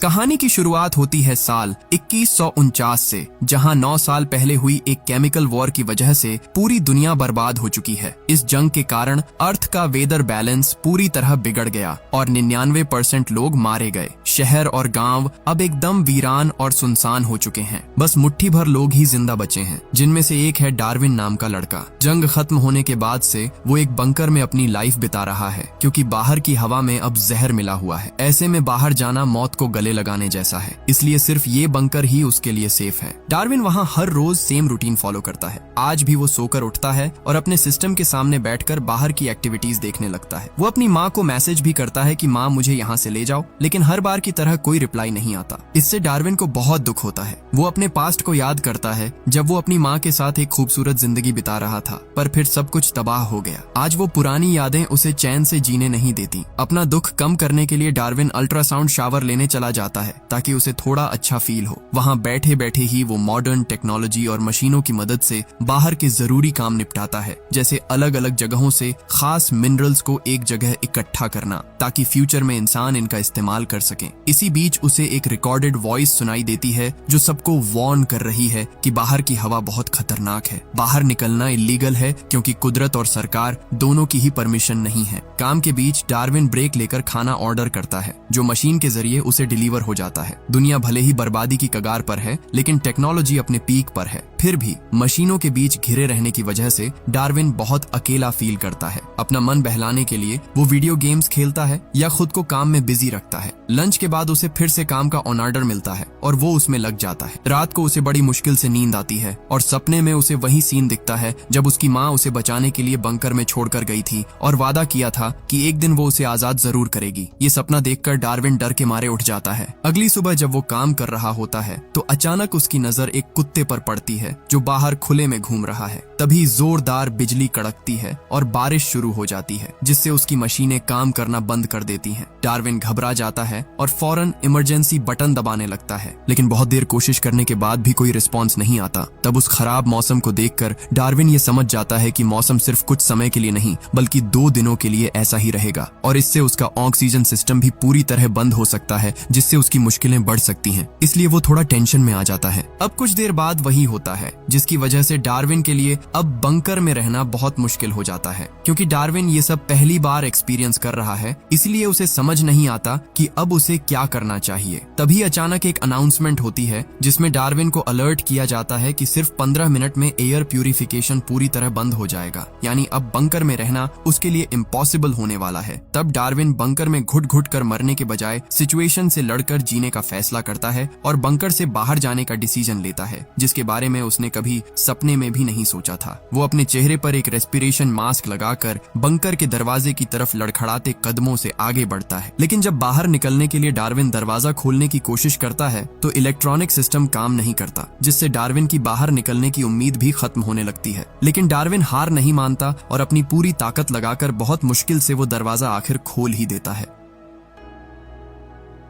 कहानी की शुरुआत होती है साल 2149 से, जहां 9 साल पहले हुई एक केमिकल वॉर की वजह से पूरी दुनिया बर्बाद हो चुकी है। इस जंग के कारण अर्थ का वेदर बैलेंस पूरी तरह बिगड़ गया और 99% लोग मारे गए। शहर और गांव अब एकदम वीरान और सुनसान हो चुके हैं। बस मुट्ठी भर लोग ही जिंदा बचे हैं, जिनमें से एक है डार्विन नाम का लड़का। जंग खत्म होने के बाद से वो एक बंकर में अपनी लाइफ बिता रहा है, क्योंकि बाहर की हवा में अब जहर मिला हुआ है। ऐसे में बाहर जाना मौत को गले लगाने जैसा है, इसलिए सिर्फ ये बंकर ही उसके लिए सेफ है। डार्विन वहाँ हर रोज सेम रूटीन फॉलो करता है। आज भी वो सोकर उठता है और अपने सिस्टम के सामने बैठकर बाहर की एक्टिविटीज देखने लगता है। वो अपनी माँ को मैसेज भी करता है कि माँ मुझे यहाँ से ले जाओ, लेकिन हर बार की तरह कोई रिप्लाई नहीं आता। इससे डार्विन को बहुत दुख होता है। वो अपने पास्ट को याद करता है, जब वो अपनी माँ के साथ एक खूबसूरत जिंदगी बिता रहा था, पर फिर सब कुछ तबाह हो गया। आज वो पुरानी यादें उसे चैन से जीने नहीं देती। अपना दुख कम करने के लिए डार्विन अल्ट्रासाउंड शावर लेने चला जाता है, ताकि उसे थोड़ा अच्छा फील हो। वहाँ बैठे बैठे ही वो मॉडर्न टेक्नोलॉजी और मशीनों की मदद से बाहर के जरूरी काम निपटाता है, जैसे अलग अलग जगहों से खास मिनरल्स को एक जगह इकट्ठा करना, ताकि फ्यूचर में इंसान इनका इस्तेमाल कर सके। इसी बीच उसे एक रिकॉर्डेड वॉइस सुनाई देती है, जो सबको वार्न कर रही है कि बाहर की हवा बहुत खतरनाक है। बाहर निकलना इलीगल है, क्योंकि कुदरत और सरकार दोनों की ही परमिशन नहीं है। काम के बीच डार्विन ब्रेक लेकर खाना ऑर्डर करता है, जो मशीन के जरिए उसे डिलीवर हो जाता है। दुनिया भले ही बर्बादी की कगार पर है, लेकिन टेक्नोलॉजी अपने पीक पर है। फिर भी मशीनों के बीच घिरे रहने की वजह से डार्विन बहुत अकेला फील करता है। अपना मन बहलाने के लिए वो वीडियो गेम्स खेलता है या खुद को काम में बिजी रखता है। लंच के बाद उसे फिर से काम का ऑन ऑर्डर मिलता है और वो उसमें लग जाता है। रात को उसे बड़ी मुश्किल से नींद आती है और सपने में उसे वही सीन दिखता है जब उसकी माँ उसे बचाने के लिए बंकर में छोड़कर गई थी और वादा किया था कि एक दिन वो उसे आजाद जरूर करेगी। ये सपना देखकर डार्विन डर के मारे उठ जाता है। अगली सुबह जब वो काम कर रहा होता है, तो अचानक उसकी नजर एक कुत्ते पर पड़ती है, जो बाहर खुले में घूम रहा है। तभी जोरदार बिजली कड़कती है और बारिश शुरू हो जाती है, जिससे उसकी मशीनें काम करना बंद कर देती हैं। डार्विन घबरा जाता है और फौरन इमरजेंसी बटन दबाने लगता है, लेकिन बहुत देर कोशिश करने के बाद भी कोई रिस्पॉन्स नहीं आता। तब उस खराब मौसम को देखकर डार्विन ये समझ जाता है कि मौसम सिर्फ कुछ समय के लिए नहीं, बल्कि 2 दिनों के लिए ऐसा ही रहेगा, और इससे उसका ऑक्सीजन सिस्टम भी पूरी तरह बंद हो सकता है, जिससे उसकी मुश्किलें बढ़ सकती हैं। इसलिए वो थोड़ा टेंशन में आ जाता है। अब कुछ देर बाद वही होता है, जिसकी वजह से डार्विन के लिए अब बंकर में रहना बहुत मुश्किल हो जाता है। क्योंकि डार्विन ये सब पहली बार एक्सपीरियंस कर रहा है, इसलिए उसे समझ नहीं आता कि अब उसे क्या करना चाहिए। तभी अचानक एक अनाउंसमेंट होती है, जिसमें डार्विन को अलर्ट किया जाता है कि सिर्फ 15 मिनट में एयर प्यूरिफिकेशन पूरी तरह बंद हो जाएगा, यानी अब बंकर में रहना उसके लिए इम्पॉसिबल होने वाला है। तब डार्विन बंकर में घुट घुट कर मरने के बजाय सिचुएशन से लड़कर जीने का फैसला करता है और बंकर से बाहर जाने का डिसीजन लेता है, जिसके बारे में उसने कभी सपने में भी नहीं सोचा था। वो अपने चेहरे पर एक रेस्पिरेशन मास्क लगाकर बंकर के दरवाजे की तरफ लड़खड़ाते कदमों से आगे बढ़ता है। लेकिन जब बाहर निकलने के लिए डार्विन दरवाजा खोलने की कोशिश करता है, तो इलेक्ट्रॉनिक सिस्टम काम नहीं करता, जिससे डार्विन की बाहर निकलने की उम्मीद भी खत्म होने लगती है। लेकिन डार्विन हार नहीं मानता और अपनी पूरी ताकत लगाकर बहुत मुश्किल से वो दरवाजा आखिर खोल ही देता है।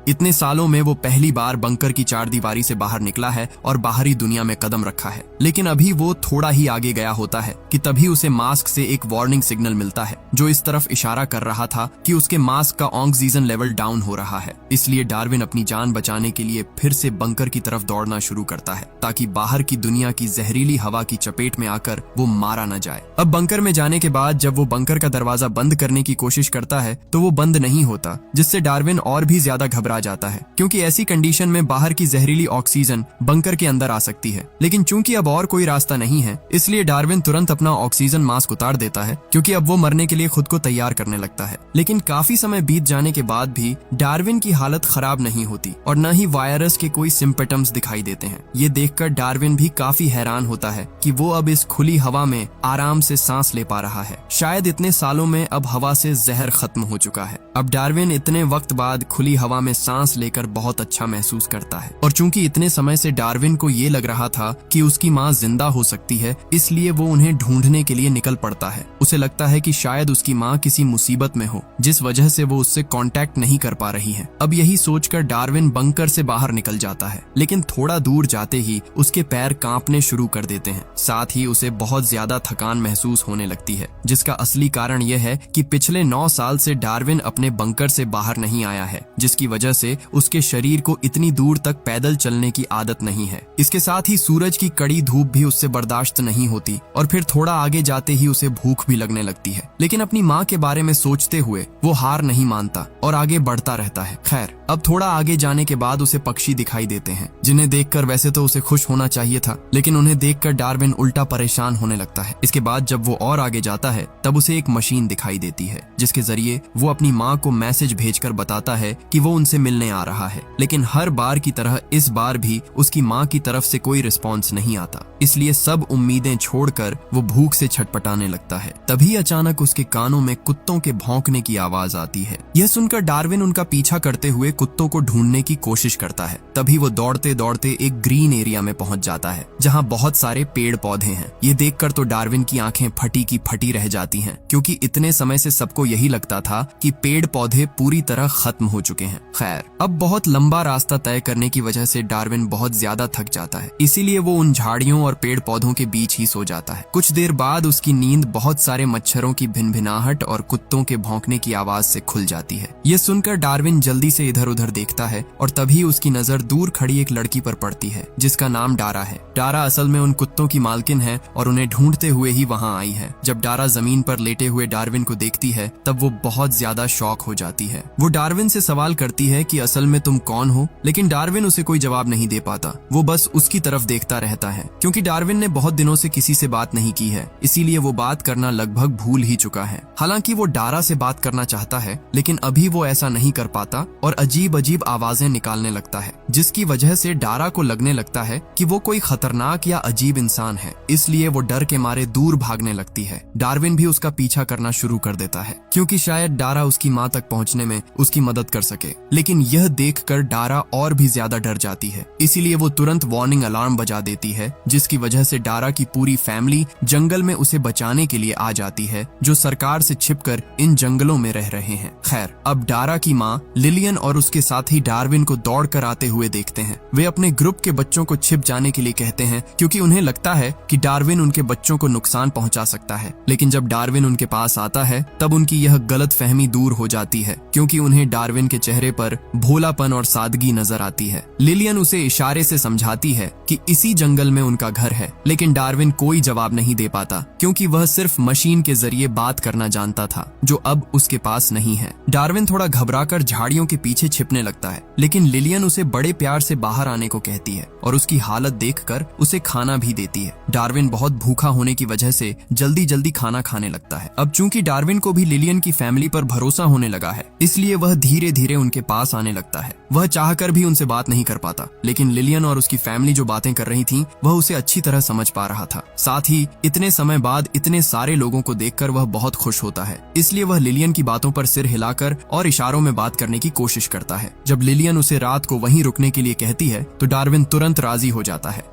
इतने सालों में वो पहली बार बंकर की चारदीवारी से बाहर निकला है और बाहरी दुनिया में कदम रखा है। लेकिन अभी वो थोड़ा ही आगे गया होता है कि तभी उसे मास्क से एक वार्निंग सिग्नल मिलता है, जो इस तरफ इशारा कर रहा था कि उसके मास्क का ऑक्सीजन लेवल डाउन हो रहा है। इसलिए डार्विन अपनी जान बचाने के लिए फिर से बंकर की तरफ दौड़ना शुरू करता है, ताकि बाहर की दुनिया की जहरीली हवा की चपेट में आकर वो मारा न जाए। अब बंकर में जाने के बाद जब वो बंकर का दरवाजा बंद करने की कोशिश करता है, तो वो बंद नहीं होता, जिससे डार्विन और भी ज्यादा घबरा जाता है, क्योंकि ऐसी कंडीशन में बाहर की जहरीली ऑक्सीजन बंकर के अंदर आ सकती है। लेकिन चूंकि अब और कोई रास्ता नहीं है, इसलिए डार्विन तुरंत अपना ऑक्सीजन मास्क उतार देता है, क्योंकि अब वो मरने के लिए खुद को तैयार करने लगता है। लेकिन काफी समय बीत जाने के बाद भी डार्विन की हालत खराब नहीं होती और न ही वायरस के कोई सिम्पटम्स दिखाई देते हैं। ये देखकर डार्विन भी काफी हैरान होता है कि वो अब इस खुली हवा में आराम से सांस ले पा रहा है। शायद इतने सालों में अब हवा से जहर खत्म हो चुका है। अब डार्विन इतने वक्त बाद खुली हवा में सांस लेकर बहुत अच्छा महसूस करता है। और चूंकि इतने समय से डार्विन को ये लग रहा था कि उसकी माँ जिंदा हो सकती है, इसलिए वो उन्हें ढूंढने के लिए निकल पड़ता है। उसे लगता है कि शायद उसकी माँ किसी मुसीबत में हो, जिस वजह से वो उससे कांटेक्ट नहीं कर पा रही है। अब यही सोचकर डार्विन बंकर से बाहर निकल जाता है, लेकिन थोड़ा दूर जाते ही उसके पैर कांपने शुरू कर देते हैं। साथ ही उसे बहुत ज्यादा थकान महसूस होने लगती है, जिसका असली कारण यह है कि पिछले 9 साल से डार्विन अपने बंकर से बाहर नहीं आया है, जिसकी वजह वजह से उसके शरीर को इतनी दूर तक पैदल चलने की आदत नहीं है। इसके साथ ही सूरज की कड़ी धूप भी उससे बर्दाश्त नहीं होती और फिर थोड़ा आगे जाते ही उसे भूख भी लगने लगती है। लेकिन अपनी माँ के बारे में सोचते हुए वो हार नहीं मानता और आगे बढ़ता रहता है। खैर, अब थोड़ा आगे जाने के बाद उसे पक्षी दिखाई देते हैं, जिन्हें देखकर वैसे तो उसे खुश होना चाहिए था, लेकिन उन्हें देखकर डार्विन उल्टा परेशान होने लगता है। इसके बाद जब वो और आगे जाता है तब उसे एक मशीन दिखाई देती है, जिसके जरिए वो अपनी माँ को मैसेज भेजकर बताता है कि वो उनसे मिलने आ रहा है। लेकिन हर बार की तरह इस बार भी उसकी माँ की तरफ से कोई रिस्पॉन्स नहीं आता, इसलिए सब उम्मीदें छोड़कर वो भूख से छटपटाने लगता है। तभी अचानक उसके कानों में कुत्तों के भौंकने की आवाज आती है। यह सुनकर डार्विन उनका पीछा करते हुए कुत्तों को ढूंढने की कोशिश करता है। तभी वो दौड़ते दौड़ते एक ग्रीन एरिया में पहुंच जाता है, जहां बहुत सारे पेड़ पौधे हैं। ये देखकर तो डार्विन की आंखें फटी की फटी रह जाती हैं, क्योंकि इतने समय से सबको यही लगता था कि पेड़ पौधे पूरी तरह खत्म हो चुके हैं। खैर, अब बहुत लंबा रास्ता तय करने की वजह से डार्विन बहुत ज्यादा थक जाता है, इसीलिए वो उन झाड़ियों और पेड़ पौधों के बीच ही सो जाता है। कुछ देर बाद उसकी नींद बहुत सारे मच्छरों की भिनभिनाहट और कुत्तों के भौंकने की आवाज से खुल जाती है। ये सुनकर डार्विन जल्दी से इधर उधर देखता है और तभी उसकी नजर दूर खड़ी एक लड़की पर पड़ती है, जिसका नाम डारा है। डारा असल में उन कुत्तों की मालकिन है और उन्हें ढूंढते हुए ही वहां आई है। जब डारा जमीन पर लेटे हुए डार्विन को देखती है तब वो बहुत ज्यादा शॉक हो जाती है। वो डार्विन से सवाल करती है कि असल में तुम कौन हो, लेकिन डार्विन उसे कोई जवाब नहीं दे पाता। वो बस उसकी तरफ देखता रहता है, क्योंकि डार्विन ने बहुत दिनों से किसी से बात नहीं की है, इसीलिए वो बात करना लगभग भूल ही चुका है। हालांकि वो डारा से बात करना चाहता है, लेकिन अभी वो ऐसा नहीं कर पाता और अजीब अजीब आवाजें निकालने लगता है, जिसकी वजह से डारा को लगने लगता है कि वो कोई खतरनाक या अजीब इंसान है। इसलिए वो डर के मारे दूर भागने लगती है। डार्विन भी उसका पीछा करना शुरू कर देता है, क्योंकि शायद डारा उसकी माँ तक पहुँचने में उसकी मदद कर सके। लेकिन यह देखकर डारा और भी ज्यादा डर जाती है, इसीलिए वो तुरंत वार्निंग अलार्म बजा देती है, जिसकी वजह से डारा की पूरी फैमिली जंगल में उसे बचाने के लिए आ जाती है, जो सरकार से छिपकर इन जंगलों में रह रहे हैं। खैर, अब डारा की माँ लिलियन और उसके साथी डार्विन को दौड़ कर आते हुए देखते हैं। वे अपने ग्रुप के बच्चों को छिप जाने के लिए कहते हैं, क्योंकि उन्हें लगता है कि डार्विन उनके बच्चों को नुकसान पहुंचा सकता है। लेकिन जब डार्विन उनके पास आता है तब उनकी यह गलत फहमी दूर हो जाती है, क्योंकि उन्हें डार्विन के चेहरे पर भोलापन और सादगी नजर आती है। लिलियन उसे इशारे से समझाती है कि इसी जंगल में उनका घर है, लेकिन डार्विन कोई जवाब नहीं दे पाता, क्योंकि वह सिर्फ मशीन के जरिए बात करना जानता था, जो अब उसके पास नहीं है। डार्विन थोड़ा घबराकर झाड़ियों के पीछे छिपने लगता है, लेकिन लिलियन उसे बड़े प्यार से बाहर आने को कहती है और उसकी हालत देखकर उसे खाना भी देती है। डार्विन बहुत भूखा होने की वजह से जल्दी जल्दी खाना खाने लगता है। अब चूंकि डार्विन को भी लिलियन की फैमिली पर भरोसा होने लगा है, इसलिए वह धीरे धीरे उनके पास आने लगता है। वह चाहकर भी उनसे बात नहीं कर पाता, लेकिन लिलियन और उसकी फैमिली जो बातें कर रही थी वह उसे अच्छी तरह समझ पा रहा था। साथ ही इतने समय बाद इतने सारे लोगों को देखकर वह बहुत खुश होता है, इसलिए वह लिलियन की बातों पर सिर हिलाकर और इशारों में बात करने की कोशिश करता है। जब लिलियन उसे रात को वहीं रुकने के लिए कहती है तो डार्विन तुरंत राजी हो जाता है।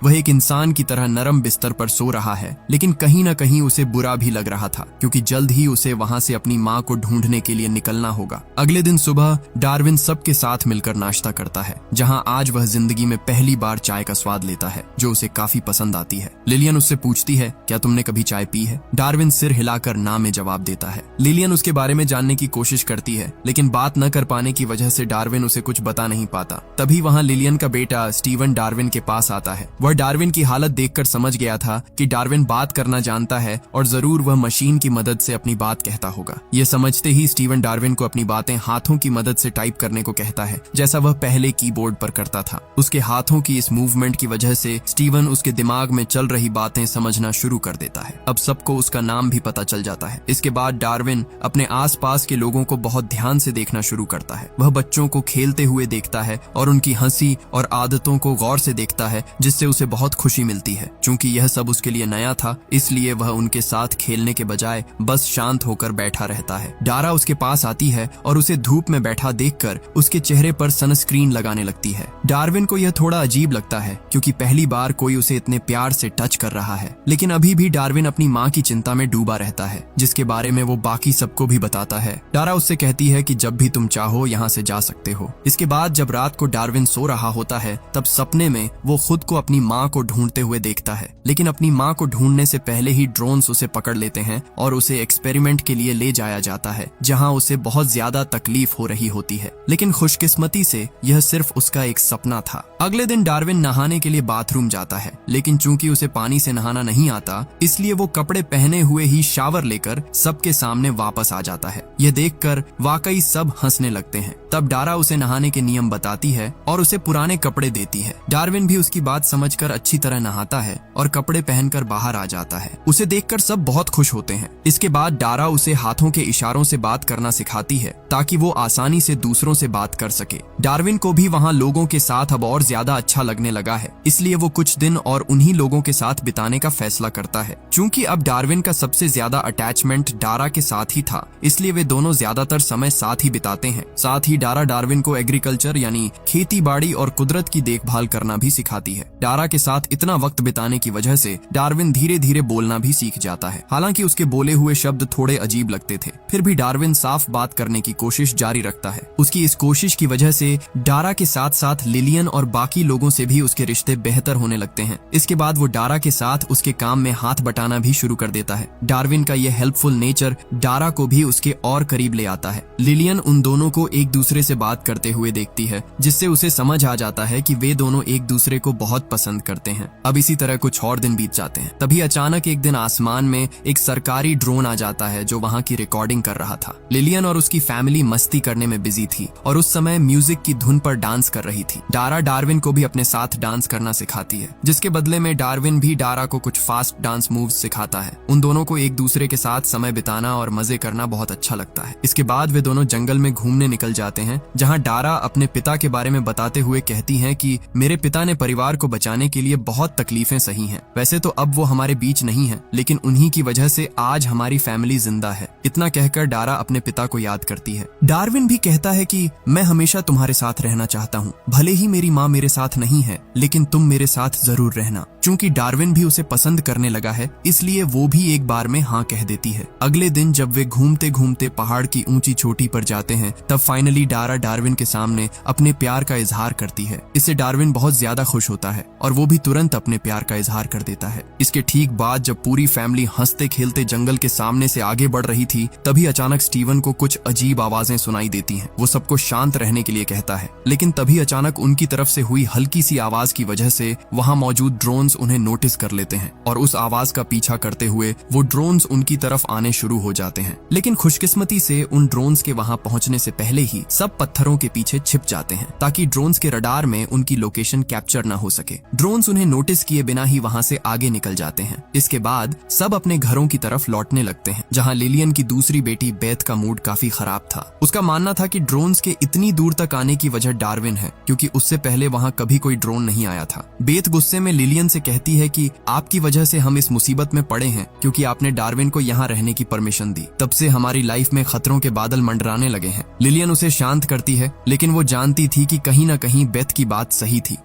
वह एक इंसान की तरह नरम बिस्तर पर सो रहा है, लेकिन कहीं न कहीं उसे बुरा भी लग रहा था, क्योंकि जल्द ही उसे वहां से अपनी माँ को ढूंढने के लिए निकलना होगा। अगले दिन सुबह डार्विन सबके साथ मिलकर नाश्ता करता है, जहां आज वह जिंदगी में पहली बार चाय का स्वाद लेता है, जो उसे काफी पसंद आती है। लिलियन उससे पूछती है, क्या तुमने कभी चाय पी है? डार्विन सिर हिलाकर ना में जवाब देता है। लिलियन उसके बारे में जानने की कोशिश करती है, लेकिन बात न कर पाने की वजह से डार्विन उसे कुछ बता नहीं पाता। तभी वहाँ लिलियन का बेटा स्टीवन डार्विन के पास आता है। वह डार्विन की हालत देखकर समझ गया था कि डार्विन बात करना जानता है और जरूर वह मशीन की मदद से अपनी बात कहता होगा। ये समझते ही स्टीवन डार्विन को अपनी बातें हाथों की मदद से टाइप करने को कहता है, जैसा वह पहले कीबोर्ड पर करता था। उसके हाथों की इस मूवमेंट की वजह से स्टीवन उसके दिमाग में चल रही बातें समझना शुरू कर देता है। अब सबको उसका नाम भी पता चल जाता है। इसके बाद डार्विन अपने आसपास के लोगों को बहुत ध्यान से देखना शुरू करता है। वह बच्चों को खेलते हुए देखता है और उनकी हंसी और आदतों को गौर से देखता है, जिससे उसे बहुत खुशी मिलती है। चूंकि यह सब उसके लिए नया था, इसलिए वह उनके साथ खेलने के बजाय बस शांत होकर बैठा रहता है। डारा उसके पास आती है और उसे धूप में बैठा देखकर उसके चेहरे पर सनस्क्रीन लगाने लगती है। डार्विन को यह थोड़ा अजीब लगता है, क्योंकि पहली बार कोई उसे इतने प्यार से टच कर रहा है। लेकिन अभी भी डार्विन अपनी माँ की चिंता में डूबा रहता है, जिसके बारे में वो बाकी सबको भी बताता है। डारा उससे कहती है कि जब भी तुम चाहो यहाँ से जा सकते हो। इसके बाद जब रात को डार्विन सो रहा होता है, तब सपने में वो खुद को अपनी माँ को ढूंढते हुए देखता है, लेकिन अपनी माँ को ढूंढने से पहले ही ड्रोन्स उसे पकड़ लेते हैं और उसे एक्सपेरिमेंट के लिए ले जाया जाता है, जहाँ उसे बहुत ज्यादा तकलीफ हो रही होती है। लेकिन खुशकिस्मती से यह सिर्फ उसका एक सपना था। अगले दिन डार्विन नहाने के लिए बाथरूम जाता है, लेकिन चूंकि उसे पानी से नहाना नहीं आता, इसलिए वो कपड़े पहने हुए ही शावर लेकर सबके सामने वापस आ जाता है। यह देखकर वाकई सब हंसने लगते हैं। तब डारा उसे नहाने के नियम बताती है और उसे पुराने कपड़े देती है। डार्विन भी उसकी बात समझकर अच्छी तरह नहाता है और कपड़े पहनकर बाहर आ जाता है। उसे देखकर सब बहुत खुश होते हैं। इसके बाद डारा उसे हाथों के इशारों से बात करना सिखाती है ताकि वो आसानी से दूसरों से बात कर सके। डार्विन को भी वहाँ लोगों के साथ अब और ज्यादा अच्छा लगने लगा है, इसलिए वो कुछ दिन और उन्हीं लोगों के साथ बिताने का फैसला करता है। चूंकि अब डार्विन का सबसे ज्यादा अटैचमेंट डारा के साथ ही था, इसलिए वे दोनों ज्यादातर समय साथ ही बिताते हैं। साथ ही डारा डार्विन को एग्रीकल्चर यानी खेती बाड़ी और कुदरत की देखभाल करना भी सिखाती है। डारा के साथ इतना वक्त बिताने की वजह से डार्विन धीरे धीरे बोलना भी सीख जाता है। हालांकि उसके बोले हुए शब्द थोड़े अजीब लगते थे, फिर भी डार्विन साफ बात करने की कोशिश जारी रखता है। उसकी इस कोशिश की वजह से डारा के साथ साथ लिलियन और बाकी लोगों से भी उसके रिश्ते बेहतर होने लगते हैं। इसके बाद वो डारा के साथ उसके काम में हाथ बटाना भी शुरू कर देता है। डार्विन का यह हेल्पफुल नेचर डारा को भी उसके और करीब ले आता है। लिलियन उन दोनों को एक दूसरे से बात करते हुए देखती है, जिससे उसे समझ आ जाता है कि वे दोनों एक दूसरे को बहुत पसंद करते हैं। अब इसी तरह कुछ और दिन बीत जाते हैं। तभी अचानक एक दिन आसमान में एक सरकारी ड्रोन आ जाता है जो वहाँ की रिकॉर्डिंग कर रहा था। लिलियन और उसकी फैमिली मस्ती करने में बिजी थी और उस समय म्यूजिक की धुन पर डांस कर रही थी। डारा डार्विन को भी अपने साथ डांस करना सिखाती है, जिसके बदले में डार्विन भी डारा को कुछ फास्ट डांस मूव्स सिखाता है। उन दोनों को एक दूसरे के साथ समय बिताना और मजे करना बहुत अच्छा लगता है। इसके बाद वे दोनों जंगल में घूमने निकल जाते हैं, जहाँ डारा अपने पिता के बारे में बताते हुए कहती है कि मेरे पिता ने परिवार को बचाने के लिए बहुत तकलीफें सही हैं। वैसे तो अब वो हमारे बीच नहीं है, लेकिन उन्हीं की वजह से आज हमारी फैमिली जिंदा है। इतना कहकर डारा अपने पिता को याद करती है। डार्विन भी कहता है कि मैं हमेशा तुम्हारे साथ रहना चाहता हूँ, भले ही मेरी माँ मेरे साथ नहीं है, लेकिन तुम मेरे साथ जरूर रहना। चूंकि डार्विन भी उसे पसंद करने लगा है, इसलिए वो भी एक बार में हाँ कह देती है। अगले दिन जब वे घूमते घूमते पहाड़ की ऊंची चोटी पर जाते हैं, तब फाइनली डारा डार्विन के सामने अपने प्यार का इजहार करती है। इससे डार्विन बहुत ज्यादा खुश होता है और वो भी तुरंत अपने प्यार का इजहार कर देता है। इसके ठीक बाद जब पूरी फैमिली हंसते खेलते जंगल के सामने से आगे बढ़ रही थी, तभी अचानक स्टीवन को कुछ अजीब आवाजें सुनाई देती हैं। वो सबको शांत रहने के लिए कहता है, लेकिन तभी अचानक उनकी तरफ से हुई हल्की सी आवाज की वजह से वहाँ मौजूद ड्रोन्स उन्हें नोटिस कर लेते हैं और उस आवाज का पीछा करते हुए वो ड्रोन्स उनकी तरफ आने शुरू हो जाते हैं। लेकिन खुशकिस्मती से उन ड्रोन्स के वहाँ पहुँचने से पहले ही सब पत्थरों के पीछे छिप जाते हैं, ताकि ड्रोन्स के रडार में उनकी लोकेशन कैप्चर न हो सके। ड्रोन्स उन्हें नोटिस किए बिना ही वहाँ से आगे निकल जाते हैं। इसके बाद सब अपने घरों की तरफ लौटने लगते हैं, जहाँ लिलियन की दूसरी बेटी बेथ का मूड काफी खराब था। उसका मानना था कि ड्रोन्स के इतनी दूर तक आने की वजह डार्विन है, क्योंकि उससे पहले वहाँ कभी कोई ड्रोन नहीं आया था। बेथ गुस्से में लिलियन से कहती है कि आपकी वजह से हम इस मुसीबत में पड़े हैं, क्योंकि आपने डार्विन को यहाँ रहने की परमिशन दी। तब से हमारी लाइफ में खतरों के बादल मंडराने लगे हैं। लिलियन उसे शांत करती है, लेकिन वो जानती थी कि कहीं न कहीं बेथ की बात सही थी।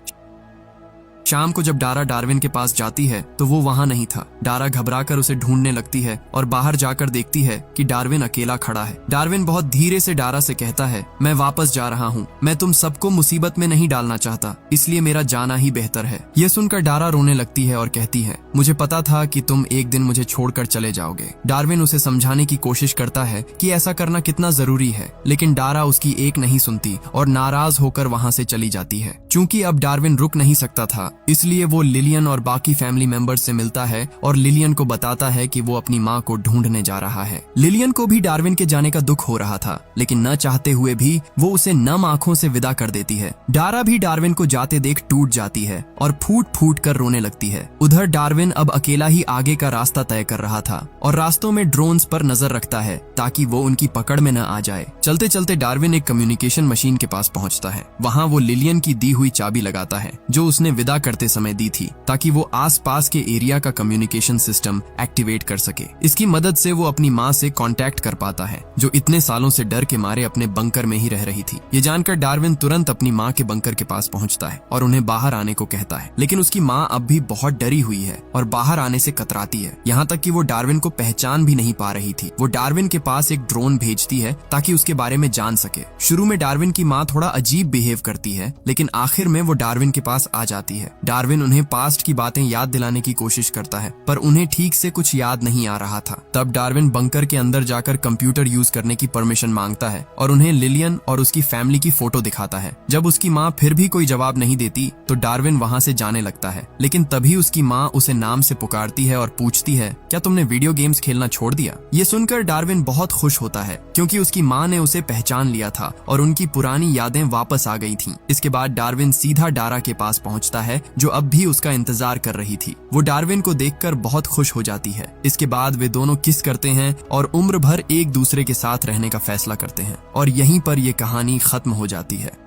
शाम को जब डारा डार्विन के पास जाती है तो वो वहाँ नहीं था। डारा घबराकर उसे ढूंढने लगती है और बाहर जाकर देखती है कि डार्विन अकेला खड़ा है। डार्विन बहुत धीरे से डारा से कहता है, मैं वापस जा रहा हूँ, मैं तुम सबको मुसीबत में नहीं डालना चाहता, इसलिए मेरा जाना ही बेहतर है। यह सुनकर डारा रोने लगती है और कहती है, मुझे पता था कि तुम एक दिन मुझे छोड़कर चले जाओगे। डार्विन उसे समझाने की कोशिश करता है कि ऐसा करना कितना जरूरी है, लेकिन डारा उसकी एक नहीं सुनती और नाराज होकर वहाँ से चली जाती है। चूंकि अब डार्विन रुक नहीं सकता था, इसलिए वो लिलियन और बाकी फैमिली मेंबर्स से मिलता है और लिलियन को बताता है कि वो अपनी माँ को ढूंढने जा रहा है। लिलियन को भी डार्विन के जाने का दुख हो रहा था, लेकिन न चाहते हुए भी वो उसे नम आंखों से विदा कर देती है। डारा भी डार्विन को जाते देख टूट जाती है और फूट फूट कर रोने लगती है। उधर डार्विन अब अकेला ही आगे का रास्ता तय कर रहा था और रास्तों में ड्रोन्स पर नजर रखता है ताकि वो उनकी पकड़ में न आ जाए। चलते चलते डार्विन एक कम्युनिकेशन मशीन के पास पहुंचता है। वहाँ वो लिलियन की दी हुई चाबी लगाता है, जो उसने विदा करते समय दी थी, ताकि वो आसपास के एरिया का कम्युनिकेशन सिस्टम एक्टिवेट कर सके। इसकी मदद से वो अपनी माँ से कांटेक्ट कर पाता है, जो इतने सालों से डर के मारे अपने बंकर में ही रह रही थी। ये जानकर डार्विन तुरंत अपनी माँ के बंकर के पास पहुंचता है और उन्हें बाहर आने को कहता है, लेकिन उसकी माँ अब भी बहुत डरी हुई है और बाहर आने से कतराती है। यहाँ तक कि वो डार्विन को पहचान भी नहीं पा रही थी। वो डार्विन के पास एक ड्रोन भेजती है ताकि उसके बारे में जान सके। शुरू में डार्विन की माँ थोड़ा अजीब बिहेव करती है, लेकिन आखिर में वो डार्विन के पास आ जाती है डार्विन उन्हें पास्ट की बातें याद दिलाने की कोशिश करता है, पर उन्हें ठीक से कुछ याद नहीं आ रहा था। तब डार्विन बंकर के अंदर जाकर कंप्यूटर यूज करने की परमिशन मांगता है और उन्हें लिलियन और उसकी फैमिली की फोटो दिखाता है। जब उसकी माँ फिर भी कोई जवाब नहीं देती तो डार्विन वहाँ से जाने लगता है, लेकिन तभी उसकी माँ उसे नाम से पुकारती है और पूछती है, क्या तुमने वीडियो गेम्स खेलना छोड़ दिया? ये सुनकर डार्विन बहुत खुश होता है क्योंकि उसकी माँ ने उसे पहचान लिया था और उनकी पुरानी यादें वापस आ गई थीं। इसके बाद डार्विन सीधा डारा के पास पहुंचता है जो अब भी उसका इंतजार कर रही थी। वो डार्विन को देखकर बहुत खुश हो जाती है। इसके बाद वे दोनों किस करते हैं और उम्र भर एक दूसरे के साथ रहने का फैसला करते हैं और यहीं पर ये कहानी खत्म हो जाती है।